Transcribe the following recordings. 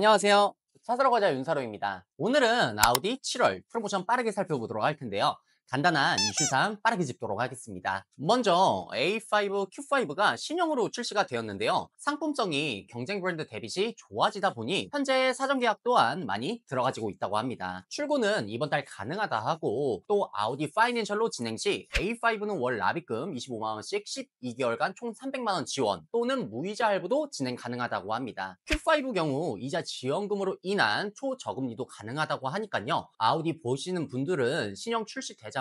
안녕하세요. 찾으러 가자 윤사로입니다. 오늘은 아우디 7월 프로모션 빠르게 살펴보도록 할 텐데요. 간단한 이슈상 빠르게 짚도록 하겠습니다. 먼저 A5, Q5가 신형으로 출시가 되었는데요. 상품성이 경쟁 브랜드 대비 시 좋아지다 보니 현재 사전 계약 또한 많이 들어가지고 있다고 합니다. 출고는 이번 달 가능하다 하고 또 아우디 파이낸셜로 진행 시 A5는 월 납입금 25만 원씩 12개월간 총 300만 원 지원 또는 무이자 할부도 진행 가능하다고 합니다. Q5 경우 이자 지원금으로 인한 초저금리도 가능하다고 하니까요. 아우디 보시는 분들은 신형 출시되자마자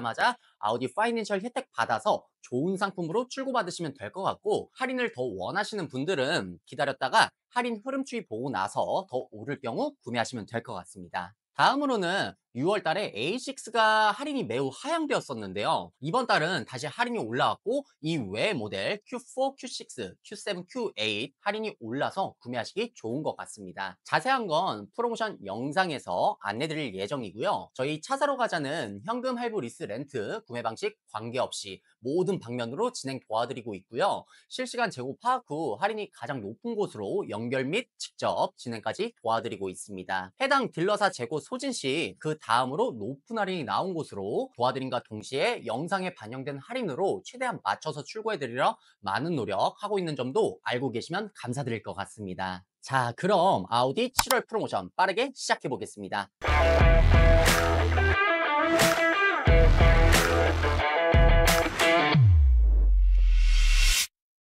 아우디 파이낸셜 혜택 받아서 좋은 상품으로 출고받으시면 될 것 같고, 할인을 더 원하시는 분들은 기다렸다가 할인 흐름 추이 보고 나서 더 오를 경우 구매하시면 될 것 같습니다. 다음으로는 6월 달에 A6가 할인이 매우 하향되었었는데요. 이번 달은 다시 할인이 올라왔고 이 외 모델 Q4, Q6, Q7, Q8 할인이 올라서 구매하시기 좋은 것 같습니다. 자세한 건 프로모션 영상에서 안내드릴 예정이고요. 저희 차 사러 가자는 현금 할부 리스 렌트 구매 방식 관계없이 모든 방면으로 진행 도와드리고 있고요. 실시간 재고 파악 후 할인이 가장 높은 곳으로 연결 및 직접 진행까지 도와드리고 있습니다. 해당 딜러사 재고 소진 시 그 다음으로 높은 할인이 나온 곳으로 도와드림과 동시에 영상에 반영된 할인으로 최대한 맞춰서 출고해드리려 많은 노력하고 있는 점도 알고 계시면 감사드릴 것 같습니다. 자, 그럼 아우디 7월 프로모션 빠르게 시작해 보겠습니다.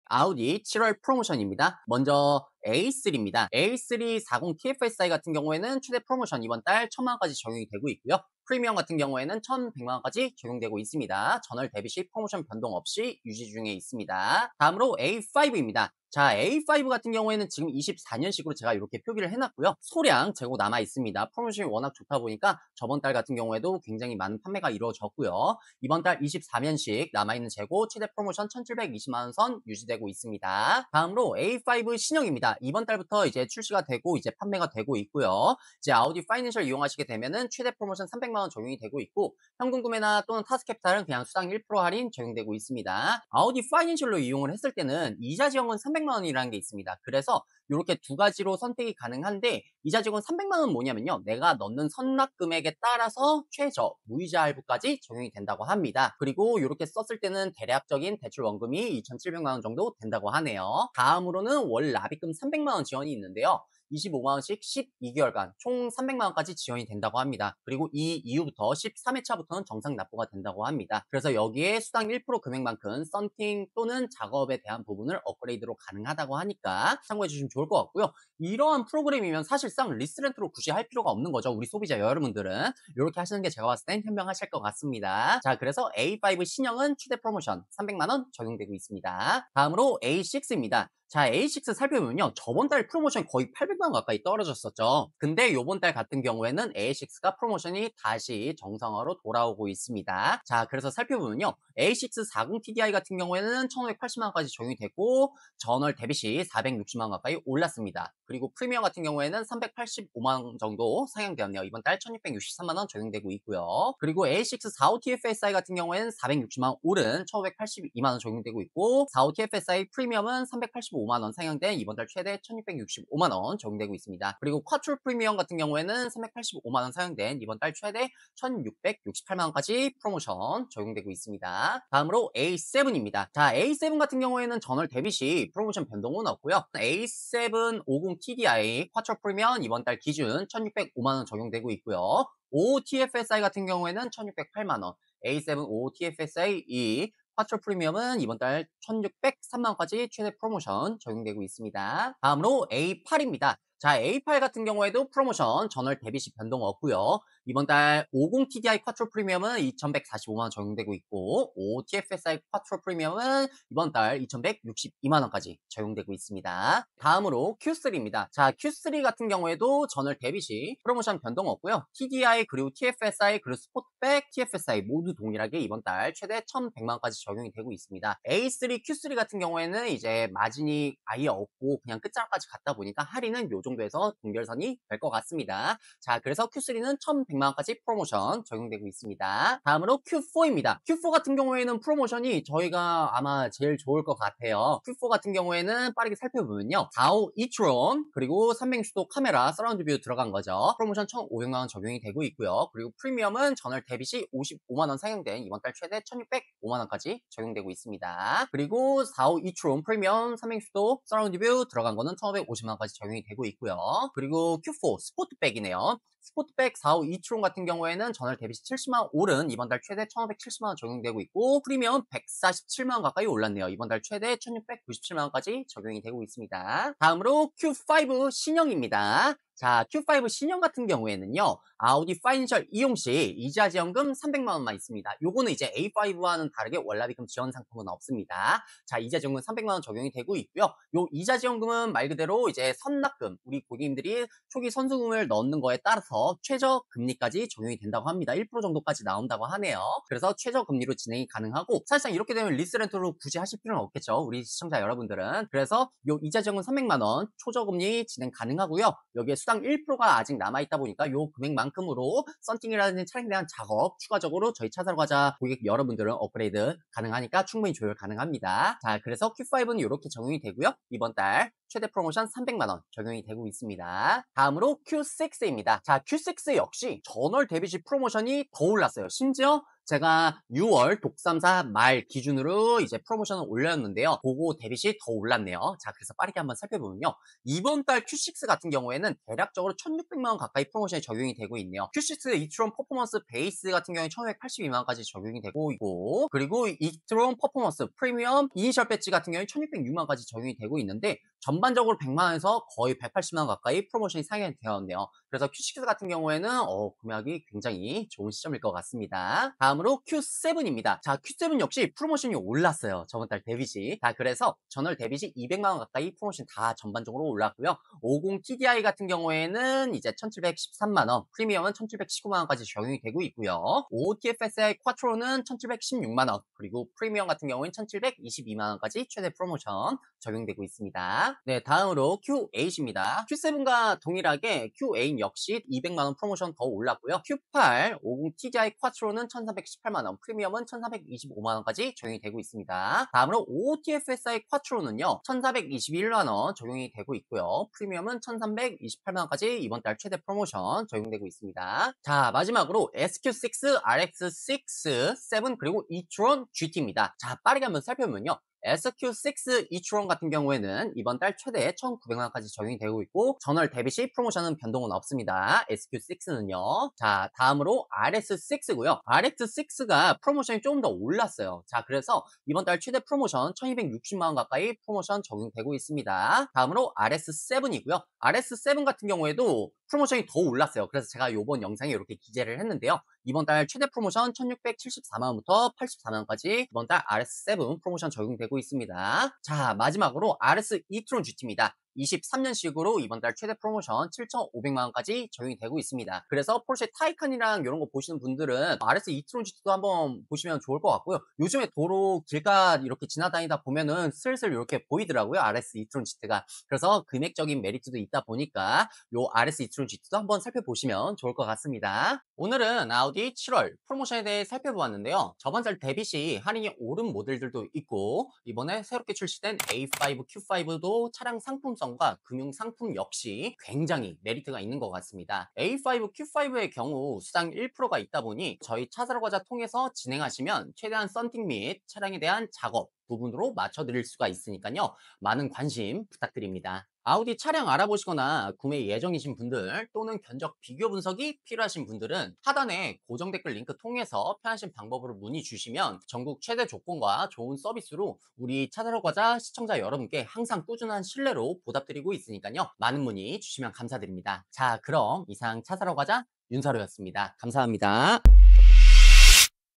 아우디 7월 프로모션입니다. 먼저 A3입니다. A3 40 TFSI 같은 경우에는 최대 프로모션 이번 달 1000만 원까지 적용이 되고 있고요. 프리미엄 같은 경우에는 1100만 원까지 적용되고 있습니다. 전월 대비 시 프로모션 변동 없이 유지 중에 있습니다. 다음으로 A5입니다. 자, A5 같은 경우에는 지금 24년식으로 제가 이렇게 표기를 해놨고요. 소량 재고 남아 있습니다. 프로모션이 워낙 좋다 보니까 저번 달 같은 경우에도 굉장히 많은 판매가 이루어졌고요. 이번 달 24년식 남아있는 재고 최대 프로모션 1720만 원 선 유지되고 있습니다. 다음으로 A5 신형입니다. 이번 달부터 이제 출시가 되고 이제 판매가 되고 있고요. 이제 아우디 파이낸셜 이용하시게 되면은 최대 프로모션 300만 원 적용이 되고 있고, 현금 구매나 또는 타스캐피탈은 그냥 수당 1% 할인 적용되고 있습니다. 아우디 파이낸셜로 이용을 했을 때는 이자 지원금 300만 원이라는 게 있습니다. 그래서 이렇게 두 가지로 선택이 가능한데, 이자 지원 300만 원 뭐냐면요, 내가 넣는 선납 금액에 따라서 최저 무이자 할부까지 적용이 된다고 합니다. 그리고 이렇게 썼을 때는 대략적인 대출 원금이 2,700만 원 정도 된다고 하네요. 다음으로는 월 납입금 300만 원 지원이 있는데요. 25만 원씩 12개월간 총 300만 원까지 지원이 된다고 합니다. 그리고 이 이후부터 13회차부터는 정상 납부가 된다고 합니다. 그래서 여기에 수당 1% 금액만큼 썬팅 또는 작업에 대한 부분을 업그레이드로 가능하다고 하니까 참고해 주시면 좋을 것 같고요. 이러한 프로그램이면 사실상 리스렌트로 굳이 할 필요가 없는 거죠. 우리 소비자 여러분들은 이렇게 하시는 게 제가 봤을 땐 현명하실 것 같습니다. 자, 그래서 A5 신형은 최대 프로모션 300만 원 적용되고 있습니다. 다음으로 A6입니다. 자, A6 살펴보면요, 저번 달 프로모션 거의 800만 원 가까이 떨어졌었죠. 근데 요번 달 같은 경우에는 A6가 프로모션이 다시 정상화로 돌아오고 있습니다. 자, 그래서 살펴보면요, A6 40TDI 같은 경우에는 1580만 원까지 적용이 됐고 전월 대비 시 460만 원 가까이 올랐습니다. 그리고 프리미엄 같은 경우에는 385만 원 정도 상향되었네요. 이번 달 1663만 원 적용되고 있고요. 그리고 A6 45TFSI 같은 경우에는 460만 원 오른 1582만 원 적용되고 있고, 45TFSI 프리미엄은 385만 원 상향된 이번 달 최대 1665만 원 적용되고 있습니다. 그리고 쿼트로 프리미엄 같은 경우에는 385만 원 상향된 이번 달 최대 1668만 원까지 프로모션 적용되고 있습니다. 다음으로 A7입니다. 자, A7 같은 경우에는 전월 대비 시 프로모션 변동은 없고요. A7 50TDI 쿼트로 프리미엄 이번 달 기준 1605만 원 적용되고 있고요. 55TFSI 같은 경우에는 1608만 원, A7 55TFSI 이 쿼트로 프리미엄은 이번 달 1603만 원까지 최대 프로모션 적용되고 있습니다. 다음으로 A8입니다. 자, A8 같은 경우에도 프로모션 전월 대비 시 변동 없고요. 이번 달 50TDI 쿼트로 프리미엄은 2,145만 원 적용되고 있고, 55TFSI 쿼트로 프리미엄은 이번 달 2,162만 원까지 적용되고 있습니다. 다음으로 Q3입니다. 자, Q3 같은 경우에도 전월 대비 시 프로모션 변동 없고요. TDI 그리고 TFSI 그리고 스포트백 TFSI 모두 동일하게 이번 달 최대 1,100만 원까지 적용이 되고 있습니다. A3, Q3 같은 경우에는 이제 마진이 아예 없고 그냥 끝자락까지 갔다 보니까 할인은 요 정도에서 동결선이 될 것 같습니다. 자, 그래서 Q3는 1,100만 1,100만원까지 프로모션 적용되고 있습니다. 다음으로 Q4입니다. Q4 같은 경우에는 프로모션이 저희가 아마 제일 좋을 것 같아요. Q4 같은 경우에는 빠르게 살펴보면요. 다우 이트론 그리고 360도 카메라 서라운드 뷰 들어간 거죠. 프로모션 1,500만원 적용이 되고 있고요. 그리고 프리미엄은 전월 대비 시 55만원 상향된 이번 달 최대 1,605만원까지 적용되고 있습니다. 그리고 4호 이트론 프리미엄 360도 서라운드 뷰 들어간 거는 1,550만원까지 적용이 되고 있고요. 그리고 Q4 스포트백이네요. 스포트백 4호 이트론 같은 경우에는 전월 대비 시 70만원 오른 이번 달 최대 1,570만원 적용되고 있고 프리미엄 147만원 가까이 올랐네요. 이번 달 최대 1,697만원까지 적용이 되고 있습니다. 다음으로 Q5 신형입니다. 자, Q5 신형 같은 경우에는요, 아우디 파이낸셜 이용 시 이자 지원금 300만원만 있습니다. 요거는 이제 A5와는 다르게 월납입금 지원 상품은 없습니다. 자, 이자 지원금 300만원 적용이 되고 있고요. 요 이자 지원금은 말 그대로 이제 선납금, 우리 고객님들이 초기 선수금을 넣는 거에 따라서 최저 금리까지 적용이 된다고 합니다. 1% 정도까지 나온다고 하네요. 그래서 최저 금리로 진행이 가능하고, 사실상 이렇게 되면 리스렌트로 굳이 하실 필요는 없겠죠. 우리 시청자 여러분들은. 그래서 요 이자 지원금 300만원 초저금리 진행 가능하고요. 여기에 수당 1%가 아직 남아있다 보니까 요 금액만큼으로 썬팅이라든지 차량에 대한 작업 추가적으로 저희 차 사러 가자 고객 여러분들은 업그레이드 가능하니까 충분히 조율 가능합니다. 자, 그래서 Q5는 이렇게 적용이 되고요. 이번 달 최대 프로모션 300만원 적용이 되고 있습니다. 다음으로 Q6입니다. 자, Q6 역시 전월 대비 시 프로모션이 더 올랐어요. 심지어 제가 6월 독삼사 말 기준으로 이제 프로모션을 올렸는데요. 그거 대비 시 더 올랐네요. 자, 그래서 빠르게 한번 살펴보면요. 이번 달 Q6 같은 경우에는 대략적으로 1,600만원 가까이 프로모션이 적용이 되고 있네요. Q6 이트론 퍼포먼스 베이스 같은 경우에 1,582만원까지 적용이 되고 있고, 그리고 이트론 퍼포먼스 프리미엄 이니셜 배지 같은 경우에 1,606만원까지 적용이 되고 있는데, 전반적으로 100만원에서 거의 180만원 가까이 프로모션이 상향이 되었네요. 그래서 Q6 같은 경우에는 금액이 굉장히 좋은 시점일 것 같습니다. 다음으로 Q7입니다. 자, Q7 역시 프로모션이 올랐어요. 저번 달 대비시. 자, 그래서 전월 대비시 200만원 가까이 프로모션 다 전반적으로 올랐고요. 50 TDI 같은 경우에는 이제 1,713만원, 프리미엄은 1,719만원까지 적용이 되고 있고요. OTFSI 쿼트로는 1,716만원, 그리고 프리미엄 같은 경우에는 1,722만원까지 최대 프로모션 적용되고 있습니다. 네, 다음으로 Q8입니다. Q7과 동일하게 Q8 역시 200만원 프로모션 더 올랐고요. Q8 50 TDI 쿼트로는 1,318만원, 프리미엄은 1,325만원까지 적용이 되고 있습니다. 다음으로 OTFSI 쿼트로는요, 1,421만원 적용이 되고 있고요. 프리미엄은 1,328만원까지 이번 달 최대 프로모션 적용되고 있습니다. 자, 마지막으로 SQ6, RX6, 7 그리고 이트론 GT입니다. 자, 빠르게 한번 살펴보면요. SQ6 이트론 같은 경우에는 이번 달 최대 1,900만원까지 적용이 되고 있고, 전월 대비 시 프로모션은 변동은 없습니다. SQ6는요. 자, 다음으로 RX6고요. RX6가 프로모션이 조금 더 올랐어요. 자, 그래서 이번 달 최대 프로모션 1,260만원 가까이 프로모션 적용되고 있습니다. 다음으로 RX7이고요. RX7 같은 경우에도 프로모션이 더 올랐어요. 그래서 제가 이번 영상에 이렇게 기재를 했는데요. 이번 달 최대 프로모션 1,674만원부터 84만원까지 이번 달 RS7 프로모션 적용되고 있습니다. 자, 마지막으로 RS 이트론 GT입니다. 23년식으로 이번 달 최대 프로모션 7,500만원까지 적용이 되고 있습니다. 그래서 포르쉐 타이칸이랑 이런 거 보시는 분들은 RS 이트론 GT도 한번 보시면 좋을 것 같고요. 요즘에 도로 길가 이렇게 지나다니다 보면은 슬슬 이렇게 보이더라고요. RS 이트론 GT가. 그래서 금액적인 메리트도 있다 보니까 요 RS 이트론 GT도 한번 살펴보시면 좋을 것 같습니다. 오늘은 아우디 7월 프로모션에 대해 살펴보았는데요. 저번 달 대비 시 할인이 오른 모델들도 있고, 이번에 새롭게 출시된 A5, Q5도 차량 상품성과 금융 상품 역시 굉장히 메리트가 있는 것 같습니다. A5, Q5의 경우 수당 1%가 있다 보니 저희 차 사러 가자 통해서 진행하시면 최대한 썬팅 및 차량에 대한 작업 부분으로 맞춰드릴 수가 있으니까요. 많은 관심 부탁드립니다. 아우디 차량 알아보시거나 구매 예정이신 분들 또는 견적 비교 분석이 필요하신 분들은 하단에 고정 댓글 링크 통해서 편하신 방법으로 문의 주시면 전국 최대 조건과 좋은 서비스로 우리 차 사러 가자 시청자 여러분께 항상 꾸준한 신뢰로 보답드리고 있으니까요. 많은 문의 주시면 감사드립니다. 자, 그럼 이상 차 사러 가자 윤사로였습니다. 감사합니다.